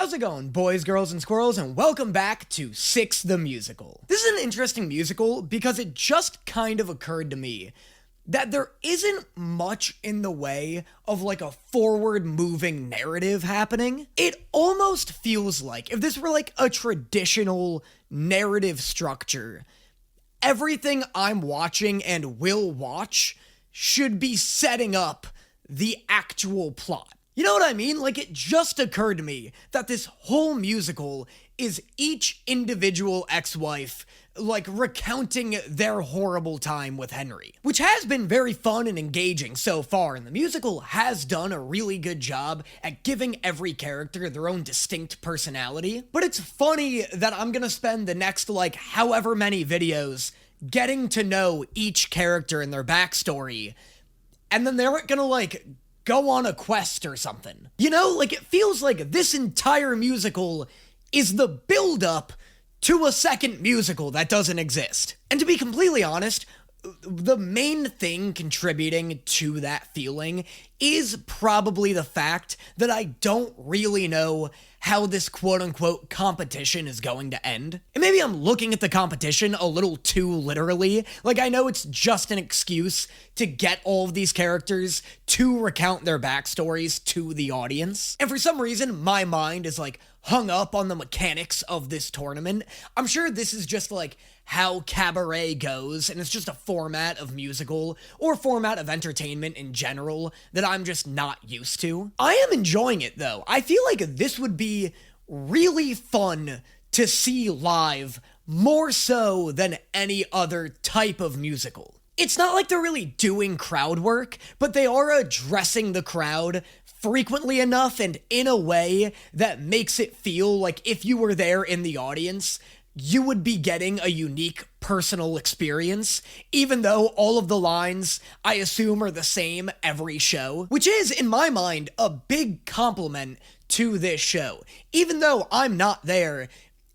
How's it going, boys, girls, and squirrels, and welcome back to Six the Musical. This is an interesting musical because it just kind of occurred to me that there isn't much in the way of like a forward-moving narrative happening. It almost feels like if this were like a traditional narrative structure, everything I'm watching and will watch should be setting up the actual plot. You know what I mean? Like, it just occurred to me that this whole musical is each individual ex-wife, like, recounting their horrible time with Henry, which has been very fun and engaging so far, and the musical has done a really good job at giving every character their own distinct personality. But it's funny that I'm gonna spend the next, like, however many videos getting to know each character and their backstory, and then they're gonna, like, go on a quest or something. You know, like, it feels like this entire musical is the build-up to a second musical that doesn't exist. And to be completely honest, the main thing contributing to that feeling is probably the fact that I don't really know how this quote-unquote competition is going to end. And maybe I'm looking at the competition a little too literally. Like, I know it's just an excuse to get all of these characters to recount their backstories to the audience. And for some reason, my mind is, like, hung up on the mechanics of this tournament. I'm sure this is just, like, how cabaret goes, and it's just a format of musical or format of entertainment in general that I'm just not used to. I am enjoying it, though. I feel like this would be really fun to see live, more so than any other type of musical. It's not like they're really doing crowd work, but they are addressing the crowd frequently enough and in a way that makes it feel like if you were there in the audience, you would be getting a unique personal experience, even though all of the lines, I assume, are the same every show, which is, in my mind, a big compliment to this show. Even though I'm not there,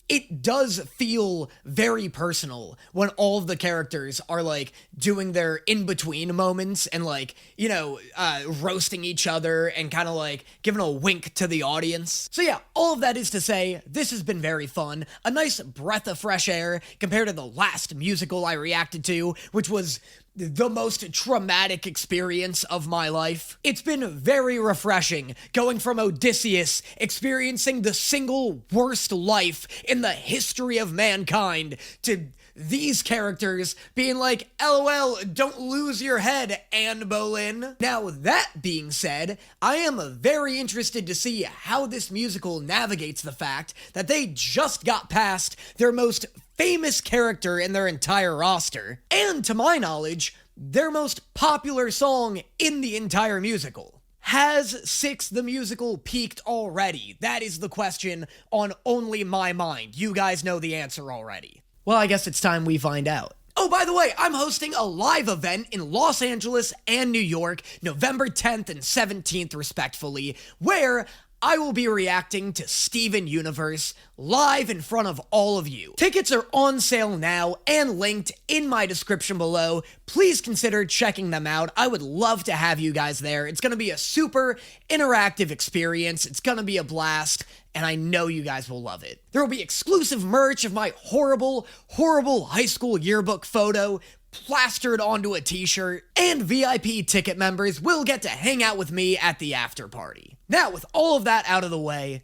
it does feel very personal when all of the characters are, like, doing their in-between moments and, like, you know, roasting each other and kind of, like, giving a wink to the audience. So yeah, all of that is to say, this has been very fun. A nice breath of fresh air compared to the last musical I reacted to, which was the most traumatic experience of my life. It's been very refreshing going from Odysseus experiencing the single worst life in the history of mankind to these characters being like, LOL, don't lose your head, Anne Boleyn. Now, that being said, I am very interested to see how this musical navigates the fact that they just got past their most famous character in their entire roster, and to my knowledge, their most popular song in the entire musical. Has Six the Musical peaked already? That is the question on only my mind. You guys know the answer already. Well, I guess it's time we find out. Oh, by the way, I'm hosting a live event in Los Angeles and New York, November 10th and 17th, respectively, where I will be reacting to Steven Universe live in front of all of you. Tickets are on sale now and linked in my description below. Please consider checking them out. I would love to have you guys there. It's gonna be a super interactive experience. It's gonna be a blast, and I know you guys will love it. There will be exclusive merch of my horrible, horrible high school yearbook photo plastered onto a t-shirt, and VIP ticket members will get to hang out with me at the after party. Now, with all of that out of the way,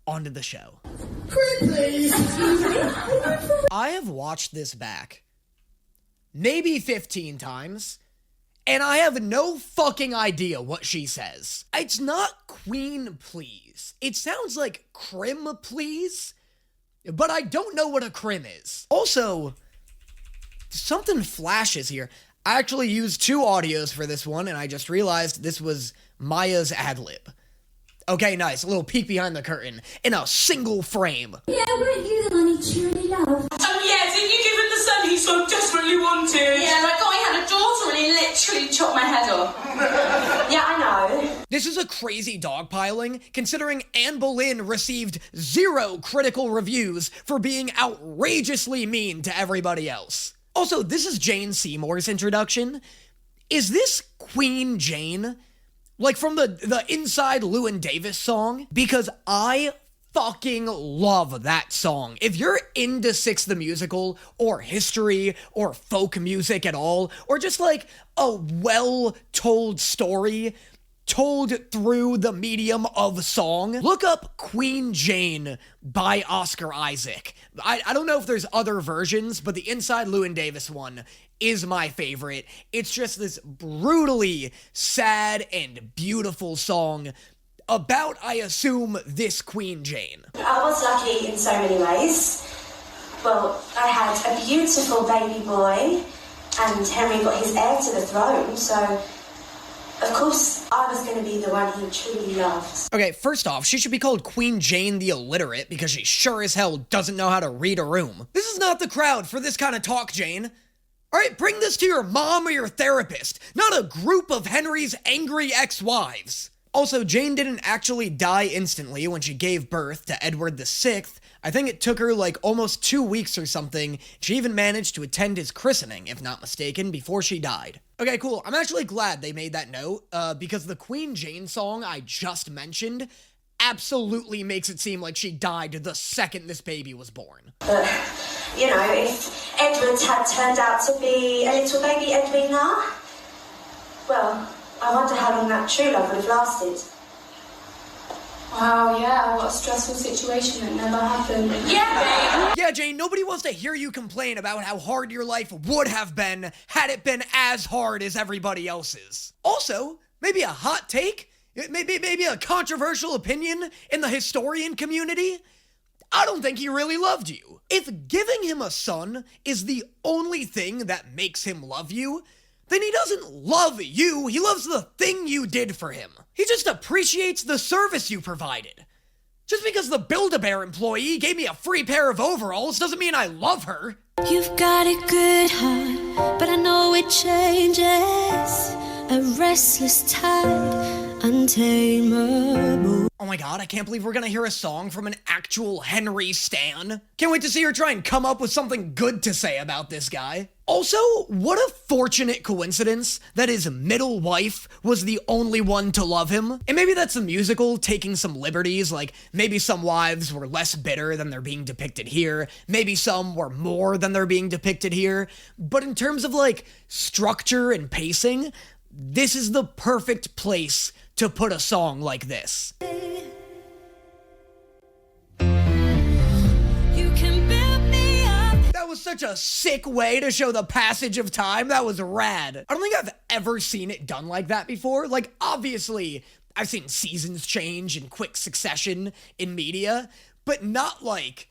onto the show. Please. I have watched this back maybe 15 times, and I have no fucking idea what she says. It's not Queen Please. It sounds like Crim Please, but I don't know what a crim is. Also, something flashes here. I actually used two audios for this one, and I just realized this was Maya's ad-lib. Okay, nice. A little peek behind the curtain in a single frame. Yeah, weren't you the one he truly loved? Oh yeah, did you give him the son he so desperately wanted? Yeah, like I had a daughter and he literally chopped my head off. Yeah, I know. This is a crazy dogpiling, considering Anne Boleyn received 0 critical reviews for being outrageously mean to everybody else. Also, this is Jane Seymour's introduction. Is this Queen Jane? Like from the Inside Llewyn Davis song? Because I fucking love that song. If you're into Six the Musical, or history, or folk music at all, or just like a well-told story told through the medium of song, look up Queen Jane by Oscar Isaac. I don't know if there's other versions, but the Inside Llewyn Davis one is my favorite. It's just this brutally sad and beautiful song about, I assume, this Queen Jane. I was lucky in so many ways. Well, I had a beautiful baby boy, and Henry got his heir to the throne, so of course I was going to be the one he truly loved. Okay, first off, she should be called Queen Jane the Illiterate, because she sure as hell doesn't know how to read a room. This is not the crowd for this kind of talk, Jane. Alright, bring this to your mom or your therapist, not a group of Henry's angry ex-wives. Also, Jane didn't actually die instantly when she gave birth to Edward VI. I think it took her like almost 2 weeks or something. She even managed to attend his christening, if not mistaken, before she died. Okay, cool. I'm actually glad they made that note, because the Queen Jane song I just mentioned absolutely makes it seem like she died the second this baby was born. But, you know, if Edward had turned out to be a little baby Edwina, well, I wonder how long that true love would have lasted. Wow, yeah, what a stressful situation that never happened. Yeah, babe! Yeah, Jane, nobody wants to hear you complain about how hard your life would have been had it been as hard as everybody else's. Also, maybe a hot take? Maybe a controversial opinion in the historian community? I don't think he really loved you. If giving him a son is the only thing that makes him love you, then he doesn't love you, he loves the thing you did for him. He just appreciates the service you provided. Just because the Build-A-Bear employee gave me a free pair of overalls doesn't mean I love her. You've got a good heart, but I know it changes. A restless tide, untamable. Oh my god, I can't believe we're gonna hear a song from an actual Henry stan. Can't wait to see her try and come up with something good to say about this guy. Also, what a fortunate coincidence that his middle wife was the only one to love him. And maybe that's the musical taking some liberties, like maybe some wives were less bitter than they're being depicted here, maybe some were more than they're being depicted here, but in terms of like structure and pacing, this is the perfect place to put a song like this. That was such a sick way to show the passage of time. That was rad. I don't think I've ever seen it done like that before. Like, obviously, I've seen seasons change in quick succession in media, but not like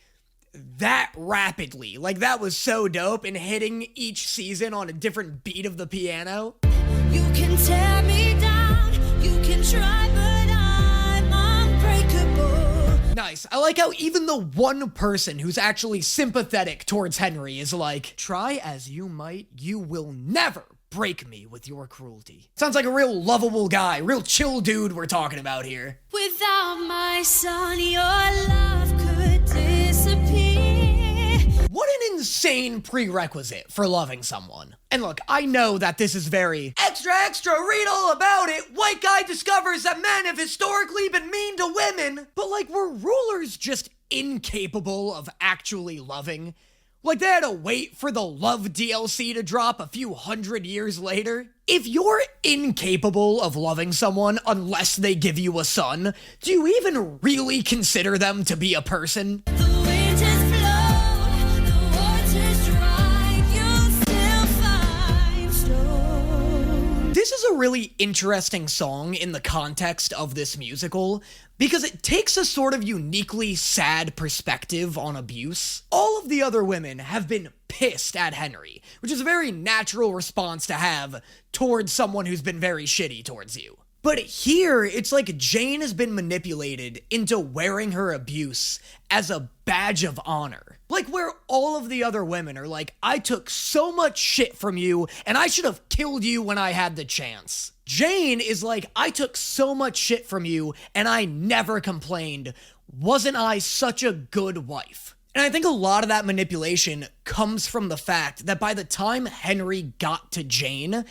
that rapidly. Like, that was so dope, and hitting each season on a different beat of the piano. You can tear me down, you can try, but I'm unbreakable. Nice. I like how even the one person who's actually sympathetic towards Henry is like, try as you might, you will never break me with your cruelty. Sounds like a real lovable guy, real chill dude we're talking about here. Without my son, your love could disappear. What an insane prerequisite for loving someone. And look, I know that this is very extra, read all about it. White guy discovers that men have historically been mean to women. But like, were rulers just incapable of actually loving? Like, they had to wait for the Love DLC to drop a few hundred years later? If you're incapable of loving someone unless they give you a son, do you even really consider them to be a person? The wind has blown, the water's dry, you'll still find stone. This is a really interesting song in the context of this musical, because it takes a sort of uniquely sad perspective on abuse. All of the other women have been pissed at Henry, which is a very natural response to have towards someone who's been very shitty towards you. But here, it's like Jane has been manipulated into wearing her abuse as a badge of honor. Like, where all of the other women are like, I took so much shit from you, and I should have killed you when I had the chance. Jane is like, I took so much shit from you, and I never complained. Wasn't I such a good wife? And I think a lot of that manipulation comes from the fact that by the time Henry got to Jane,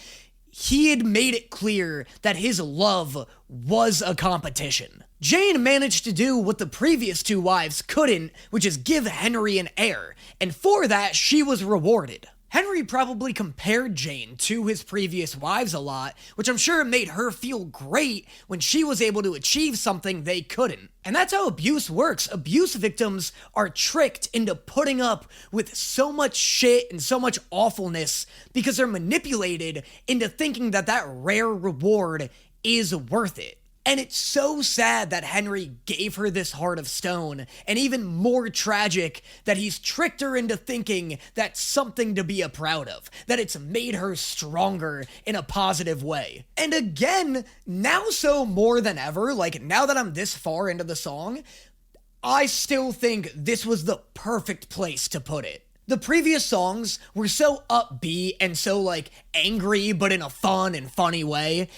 he had made it clear that his love was a competition. Jane managed to do what the previous two wives couldn't, which is give Henry an heir, and for that, she was rewarded. Henry probably compared Jane to his previous wives a lot, which I'm sure made her feel great when she was able to achieve something they couldn't. And that's how abuse works. Abuse victims are tricked into putting up with so much shit and so much awfulness because they're manipulated into thinking that that rare reward is worth it. And it's so sad that Henry gave her this heart of stone, and even more tragic that he's tricked her into thinking that's something to be proud of, that it's made her stronger in a positive way. And again, now so more than ever, like now that I'm this far into the song, I still think this was the perfect place to put it. The previous songs were so upbeat and so like angry, but in a fun and funny way.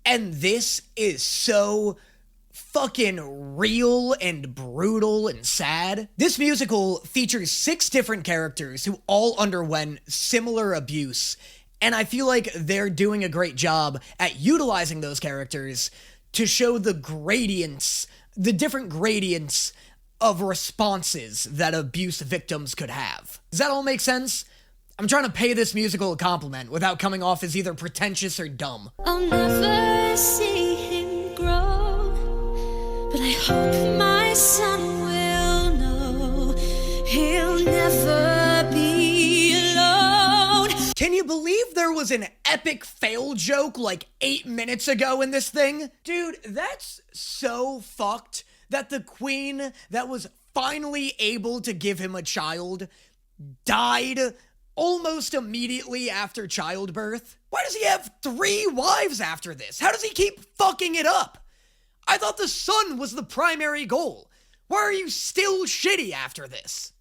And this is so fucking real and brutal and sad. This musical features 6 different characters who all underwent similar abuse, and I feel like they're doing a great job at utilizing those characters to show the gradients, the different gradients of responses that abuse victims could have. Does that all make sense? I'm trying to pay this musical a compliment without coming off as either pretentious or dumb. I'll never see him grow, but I hope my son will know he'll never be alone. Can you believe there was an epic fail joke like 8 minutes ago in this thing? Dude, that's so fucked that the queen that was finally able to give him a child died almost immediately after childbirth. Why does he have 3 wives after this? How does he keep fucking it up? I thought the son was the primary goal. Why are you still shitty after this?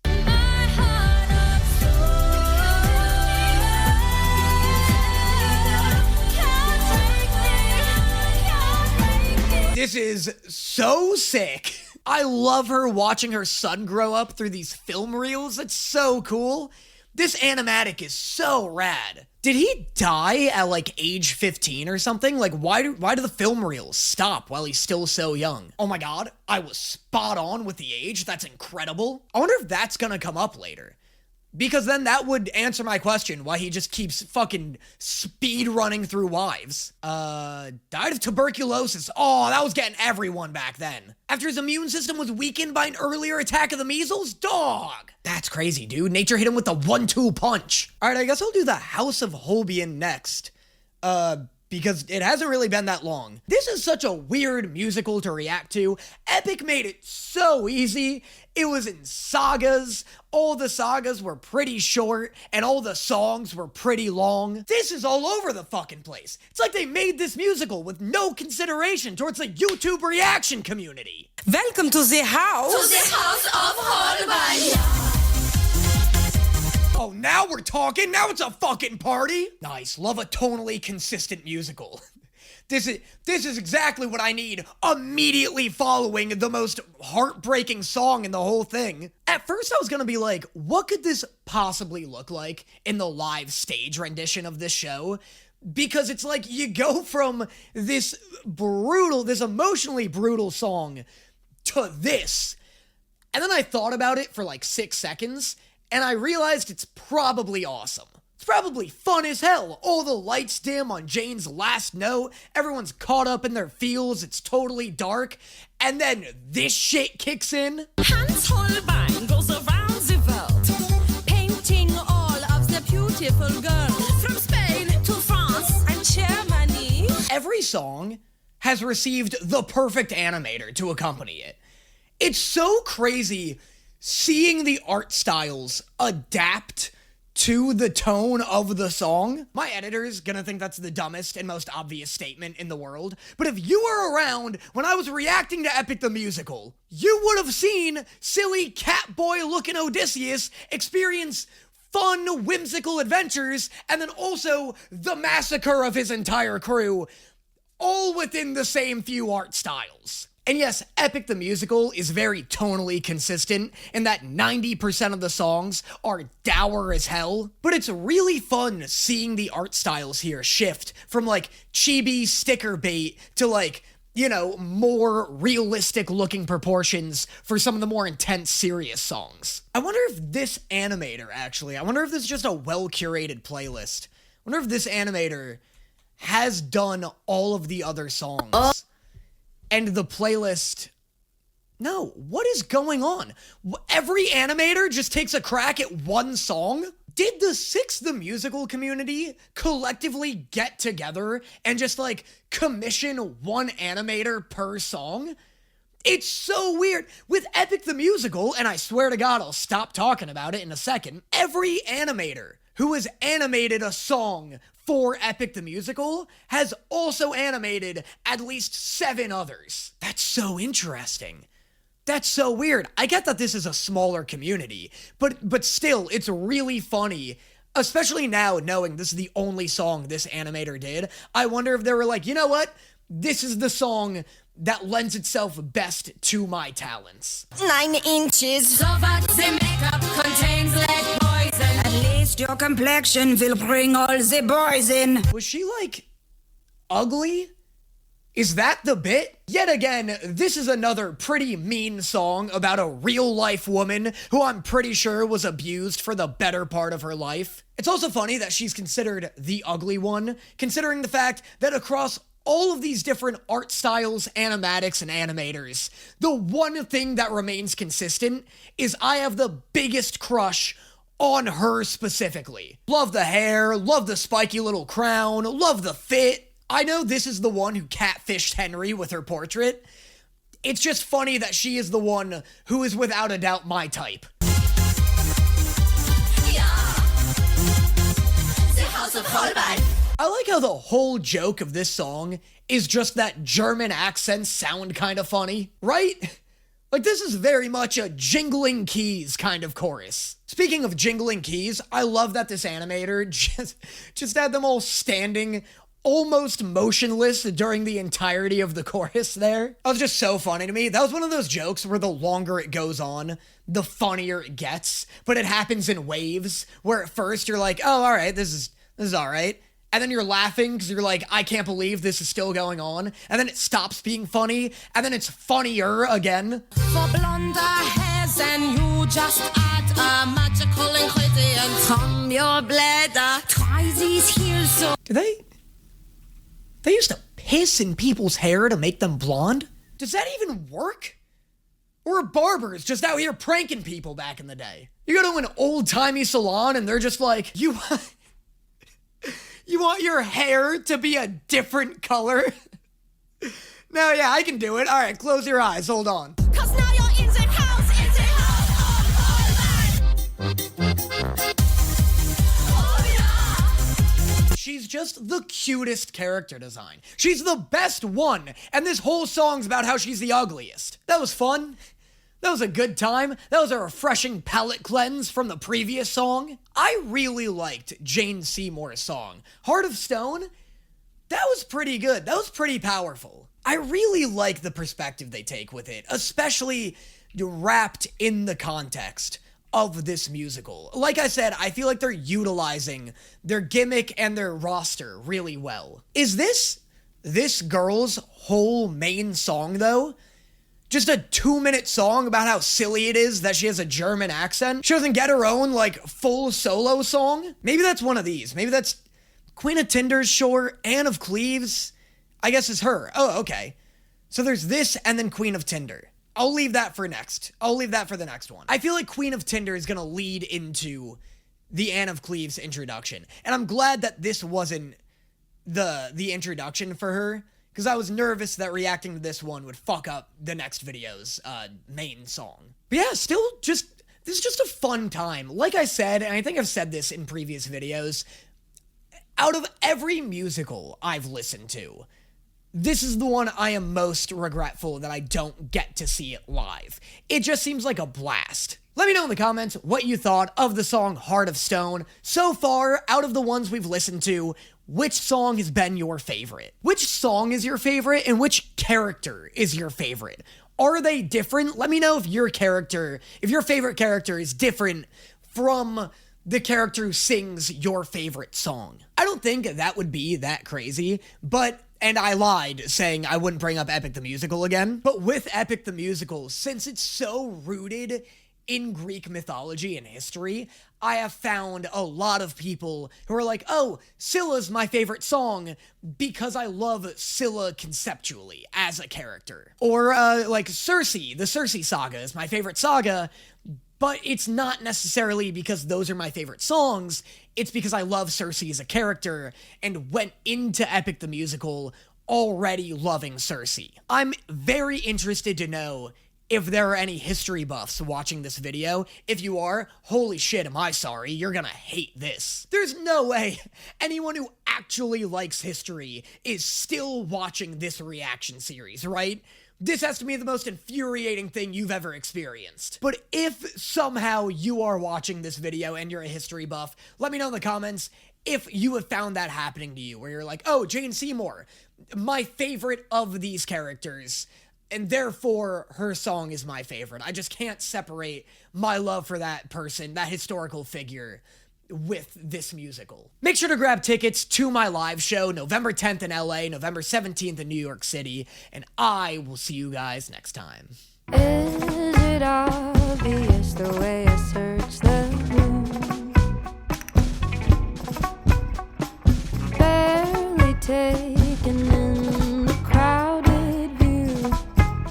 This is so sick. I love her watching her son grow up through these film reels. It's so cool. This animatic is so rad. Did he die at like age 15 or something? Like why do the film reels stop while he's still so young? Oh my god, I was spot on with the age. That's incredible. I wonder if that's gonna come up later. Because then that would answer my question why he just keeps fucking speed running through wives. Died of tuberculosis. Oh, that was getting everyone back then. After his immune system was weakened by an earlier attack of the measles? Dog! That's crazy, dude. Nature hit him with the 1-2 punch. Alright, I guess I'll do the House of Holbein next. Because it hasn't really been that long. This is such a weird musical to react to. Epic made it so easy. It was in sagas. All the sagas were pretty short, and all the songs were pretty long. This is all over the fucking place. It's like they made this musical with no consideration towards the YouTube reaction community. Welcome to the house. To the house of Holbein. Oh, now we're talking. Now it's a fucking party. Nice. Love a tonally consistent musical. This is exactly what I need immediately following the most heartbreaking song in the whole thing. At first I was gonna be like, what could this possibly look like in the live stage rendition of this show? Because it's like you go from this emotionally brutal song to this. And then I thought about it for like 6 seconds, and I realized it's probably awesome. It's probably fun as hell. All the lights dim on Jane's last note. Everyone's caught up in their feels. It's totally dark. And then this shit kicks in. Hans Holbein goes around the world, painting all of the beautiful girls from Spain to France and Germany. Every song has received the perfect animator to accompany it. It's so crazy seeing the art styles adapt to the tone of the song. My editor's gonna think that's the dumbest and most obvious statement in the world, but if you were around when I was reacting to Epic the Musical, you would have seen silly Catboy-looking Odysseus experience fun, whimsical adventures, and then also the massacre of his entire crew, all within the same few art styles. And yes, Epic the Musical is very tonally consistent in that 90% of the songs are dour as hell, but it's really fun seeing the art styles here shift from like chibi sticker bait to like, you know, more realistic looking proportions for some of the more intense, serious songs. I wonder if this animator, actually, I wonder if this is just a well-curated playlist. I wonder if this animator has done all of the other songs. And the playlist... No, what is going on? Every animator just takes a crack at one song? Did the Six the Musical community collectively get together and just like commission one animator per song? It's so weird. With Epic the Musical, and I swear to God I'll stop talking about it in a second, every animator who has animated a song for Epic the Musical has also animated at least 7 others. That's so interesting. That's so weird. I get that this is a smaller community, but still, it's really funny, especially now knowing this is the only song this animator did. I wonder if they were like, you know what? This is the song that lends itself best to my talents. 9 inches. So that the makeup contains lead poison. At least your complexion will bring all the boys in. Was she like ugly? Is that the bit? Yet again, this is another pretty mean song about a real-life woman who I'm pretty sure was abused for the better part of her life. It's also funny that she's considered the ugly one, considering the fact that across all of these different art styles, animatics, and animators, the one thing that remains consistent is I have the biggest crush on her specifically. Love the hair, love the spiky little crown, love the fit. I know this is the one who catfished Henry with her portrait. It's just funny that she is the one who is without a doubt my type. of Holbein. I like how the whole joke of this song is just that German accents sound kind of funny, right? Like, this is very much a jingling keys kind of chorus. Speaking of jingling keys, I love that this animator just had them all standing almost motionless during the entirety of the chorus there. That was just so funny to me. That was one of those jokes where the longer it goes on, the funnier it gets, but it happens in waves, where at first you're like, oh, all right, this is all right. And then you're laughing because you're like, I can't believe this is still going on. And then it stops being funny, and then it's funnier again. For blonder hairs and you just add a magical ingredient from your bladder. Try these here so... Do they used to piss in people's hair to make them blonde? Does that even work? Or are barbers just out here pranking people back in the day? You go to an old-timey salon and they're just like, you want your hair to be a different color? No, yeah, I can do it. All right, close your eyes. Hold on. 'Cause now you're in the house of Holbein. Oh, yeah. She's just the cutest character design. She's the best one, and this whole song's about how she's the ugliest. That was fun. That was a good time. That was a refreshing palate cleanse from the previous song. I really liked Jane Seymour's song, Heart of Stone. That was pretty good. That was pretty powerful. I really like the perspective they take with it, especially wrapped in the context of this musical. Like I said, I feel like they're utilizing their gimmick and their roster really well. Is this girl's whole main song, though, just a 2-minute song about how silly it is that she has a German accent? She doesn't get her own, like, full solo song? Maybe that's one of these. Maybe that's Queen of Tinder's short, Anne of Cleves, I guess is her. Oh, okay. So there's this and then Queen of Tinder. I'll leave that for next. I'll leave that for the next one. I feel like Queen of Tinder is gonna lead into the Anne of Cleves introduction. And I'm glad that this wasn't the introduction for her, because I was nervous that reacting to this one would fuck up the next video's main song. But yeah, still this is just a fun time. Like I said, and I think I've said this in previous videos, out of every musical I've listened to, this is the one I am most regretful that I don't get to see it live. It just seems like a blast. Let me know in the comments what you thought of the song Heart of Stone. So far, out of the ones we've listened to, which song has been your favorite? Which song is your favorite and which character is your favorite? Are they different? Let me know if your favorite character is different from the character who sings your favorite song. I don't think that would be that crazy, and I lied saying I wouldn't bring up Epic the Musical again, but with Epic the Musical, since it's so rooted in Greek mythology and history, I have found a lot of people who are like, oh, Scylla's my favorite song because I love Scylla conceptually as a character. Or, like Circe, the Circe saga is my favorite saga, but it's not necessarily because those are my favorite songs, it's because I love Circe as a character and went into Epic the Musical already loving Circe. I'm very interested to know if there are any history buffs watching this video. If you are, holy shit, am I sorry, you're gonna hate this. There's no way anyone who actually likes history is still watching this reaction series, right? This has to be the most infuriating thing you've ever experienced. But if somehow you are watching this video and you're a history buff, let me know in the comments if you have found that happening to you, where you're like, oh, Jane Seymour, my favorite of these characters, and therefore her song is my favorite. I just can't separate my love for that person, that historical figure, with this musical. Make sure to grab tickets to my live show November 10th in LA, November 17th in New York City, and I will see you guys next time. Is it obvious the way I search